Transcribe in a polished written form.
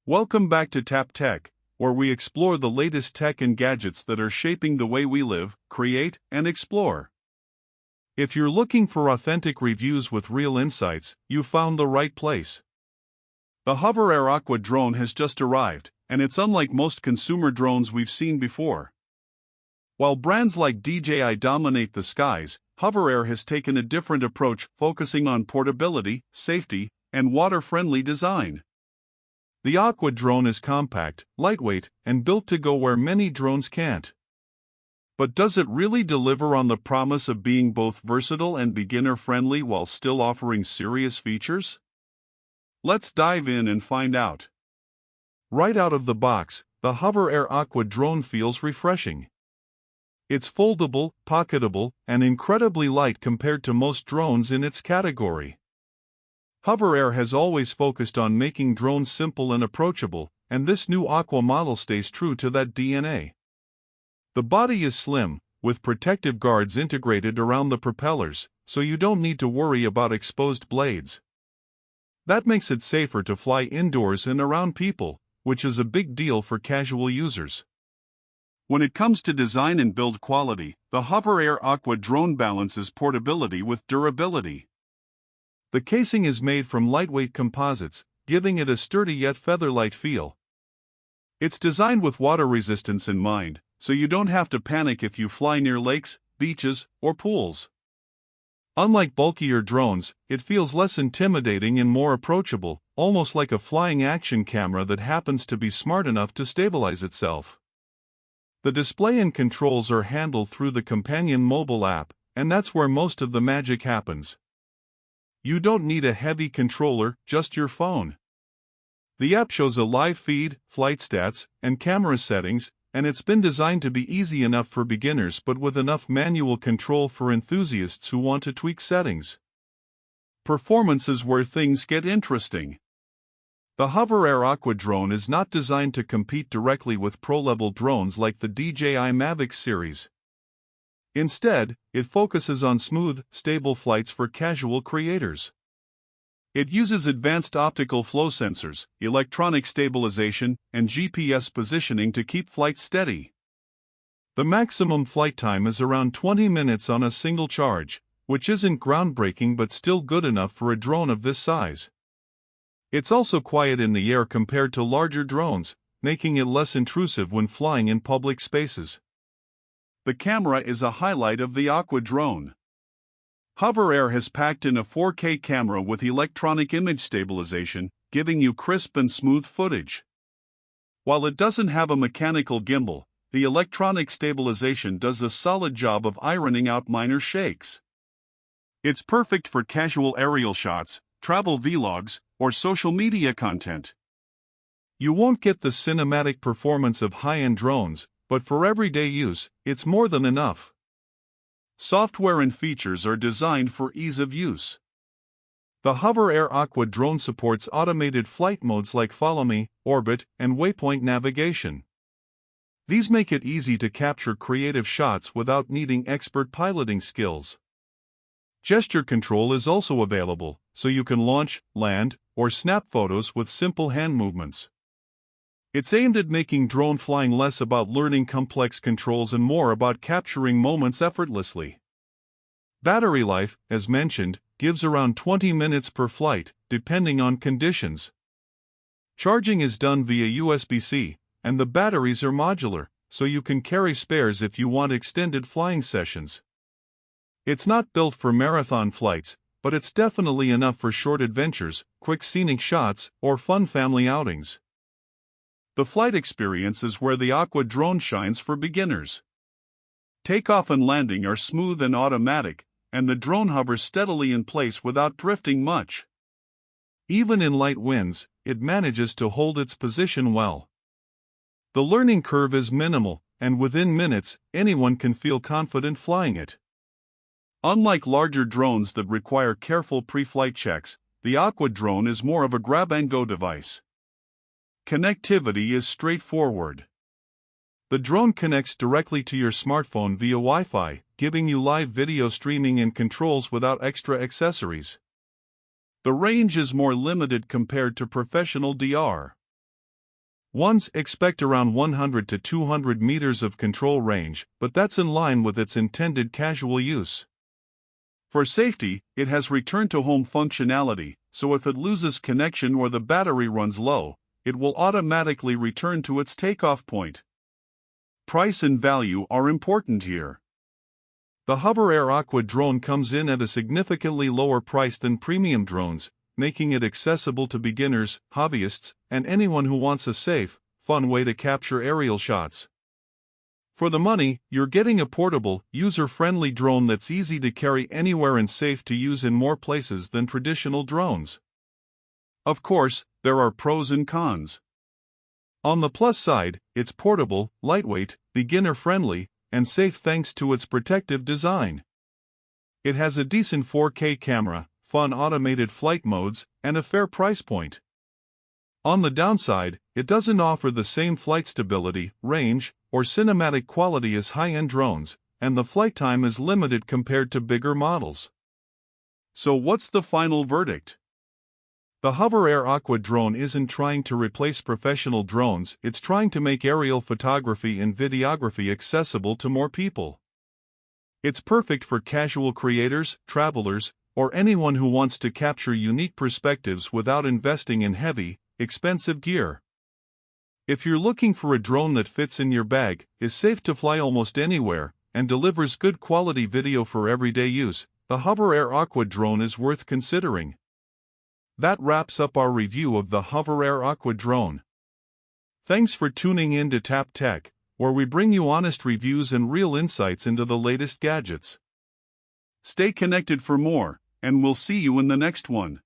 Welcome back to Tap Tech, where we explore the latest tech and gadgets that are shaping the way we live, create, and explore. If you're looking for authentic reviews with real insights, you've found the right place. The HoverAir Aqua drone has just arrived, and it's unlike most consumer drones we've seen before. While brands like DJI dominate the skies, HoverAir has taken a different approach, focusing on portability, safety, and water-friendly design. The Aqua drone is compact, lightweight, and built to go where many drones can't. But does it really deliver on the promise of being both versatile and beginner-friendly while still offering serious features? Let's dive in and find out. Right out of the box, the HoverAir Aqua drone feels refreshing. It's foldable, pocketable, and incredibly light compared to most drones in its category. HoverAir has always focused on making drones simple and approachable, and this new Aqua model stays true to that DNA. The body is slim, with protective guards integrated around the propellers, so you don't need to worry about exposed blades. That makes it safer to fly indoors and around people, which is a big deal for casual users. When it comes to design and build quality, the HoverAir Aqua drone balances portability with durability. The casing is made from lightweight composites, giving it a sturdy yet feather-light feel. It's designed with water resistance in mind, so you don't have to panic if you fly near lakes, beaches, or pools. Unlike bulkier drones, it feels less intimidating and more approachable, almost like a flying action camera that happens to be smart enough to stabilize itself. The display and controls are handled through the companion mobile app, and that's where most of the magic happens. You don't need a heavy controller, just your phone. The app shows a live feed, flight stats, and camera settings, and it's been designed to be easy enough for beginners but with enough manual control for enthusiasts who want to tweak settings. Performance is where things get interesting. The HoverAir Aqua drone is not designed to compete directly with pro-level drones like the DJI Mavic series. Instead, it focuses on smooth, stable flights for casual creators. It uses advanced optical flow sensors, electronic stabilization, and GPS positioning to keep flights steady. The maximum flight time is around 20 minutes on a single charge, which isn't groundbreaking but still good enough for a drone of this size. It's also quiet in the air compared to larger drones, making it less intrusive when flying in public spaces. The camera is a highlight of the Aqua drone. HoverAir has packed in a 4K camera with electronic image stabilization, giving you crisp and smooth footage. While it doesn't have a mechanical gimbal, the electronic stabilization does a solid job of ironing out minor shakes. It's perfect for casual aerial shots, travel vlogs, or social media content. You won't get the cinematic performance of high-end drones, but for everyday use, it's more than enough. Software and features are designed for ease of use. The HoverAir Aqua drone supports automated flight modes like Follow Me, Orbit, and Waypoint navigation. These make it easy to capture creative shots without needing expert piloting skills. Gesture control is also available, so you can launch, land, or snap photos with simple hand movements. It's aimed at making drone flying less about learning complex controls and more about capturing moments effortlessly. Battery life, as mentioned, gives around 20 minutes per flight, depending on conditions. Charging is done via USB-C, and the batteries are modular, so you can carry spares if you want extended flying sessions. It's not built for marathon flights, but it's definitely enough for short adventures, quick scenic shots, or fun family outings. The flight experience is where the Aqua drone shines for beginners. Takeoff and landing are smooth and automatic, and the drone hovers steadily in place without drifting much. Even in light winds, it manages to hold its position well. The learning curve is minimal, and within minutes, anyone can feel confident flying it. Unlike larger drones that require careful pre-flight checks, the Aqua drone is more of a grab-and-go device. Connectivity is straightforward. The drone connects directly to your smartphone via Wi-Fi, giving you live video streaming and controls without extra accessories. The range is more limited compared to professional DR. Ones expect around 100 to 200 meters of control range, but that's in line with its intended casual use. For safety, it has return-to-home functionality, so if it loses connection or the battery runs low, it will automatically return to its takeoff point. Price and value are important here. The HoverAir Aqua drone comes in at a significantly lower price than premium drones, making it accessible to beginners, hobbyists, and anyone who wants a safe, fun way to capture aerial shots. For the money, you're getting a portable, user-friendly drone that's easy to carry anywhere and safe to use in more places than traditional drones. Of course, there are pros and cons. On the plus side, it's portable, lightweight, beginner-friendly, and safe thanks to its protective design. It has a decent 4K camera, fun automated flight modes, and a fair price point. On the downside, it doesn't offer the same flight stability, range, or cinematic quality as high-end drones, and the flight time is limited compared to bigger models. So what's the final verdict? The HoverAir Aqua drone isn't trying to replace professional drones, it's trying to make aerial photography and videography accessible to more people. It's perfect for casual creators, travelers, or anyone who wants to capture unique perspectives without investing in heavy, expensive gear. If you're looking for a drone that fits in your bag, is safe to fly almost anywhere, and delivers good quality video for everyday use, the HoverAir Aqua drone is worth considering. That wraps up our review of the HoverAir Aqua drone. Thanks for tuning in to Tap Tech, where we bring you honest reviews and real insights into the latest gadgets. Stay connected for more, and we'll see you in the next one.